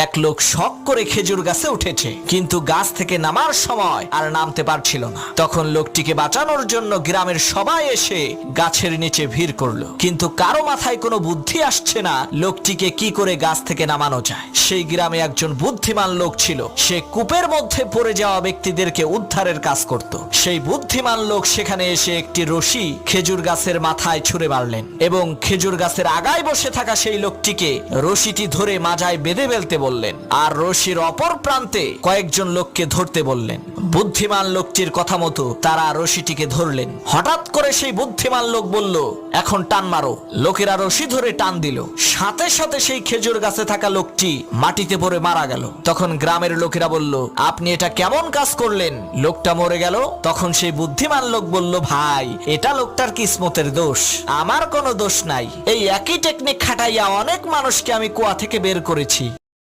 এক লোক শখ করে খেজুর গাছে উঠেছে, কিন্তু গাছ থেকে নামার সময় আর নামতে পারছিল না। তখন লোকটিকে বাঁচানোর জন্য গ্রামের সবাই এসে গাছের নিচে ভিড় করলো, কিন্তু কারো মাথায় কোনো বুদ্ধি আসছে না লোকটিকে কি করে গাছ থেকে নামানো যায়। সেই গ্রামে একজন বুদ্ধিমান লোক ছিল, সে কূপের মধ্যে পড়ে যাওয়া ব্যক্তিদেরকে উদ্ধারের কাজ করত। সেই বুদ্ধিমান লোক সেখানে এসে একটি রশি খেজুর গাছের মাথায় ছুঁড়ে মারলেন এবং খেজুর গাছের আগায় বসে থাকা সেই লোকটিকে রশিটি ধরে মাজায় বেঁধে ফেলতে বললেন, আর রশির অপর প্রান্তে কয়েকজন লোককে ধরতে বললেন। বুদ্ধিমান লোকটির কথা মতো তারা রশিটিকে ধরলেন। হঠাৎ করে সেই বুদ্ধিমান লোক বলল, এখন টান মারো। লোকেরা রশি ধরে টান দিল, সাথে সাথে সেই খেজুর গাছে থাকা লোকটি মাটিতে পড়ে মারা গেল। তখন গ্রামের লোকেরা বলল, আপনি এটা কেমন কাজ করলেন, লোকটা মরে গেল। তখন সেই বুদ্ধিমান লোক বলল, ভাই এটা লোকটার কিসমতের দোষ, আমার কোনো দোষ নাই। এই একই টেকনিক খাটাইয়া অনেক মানুষকে আমি কুয়া থেকে বের করেছি।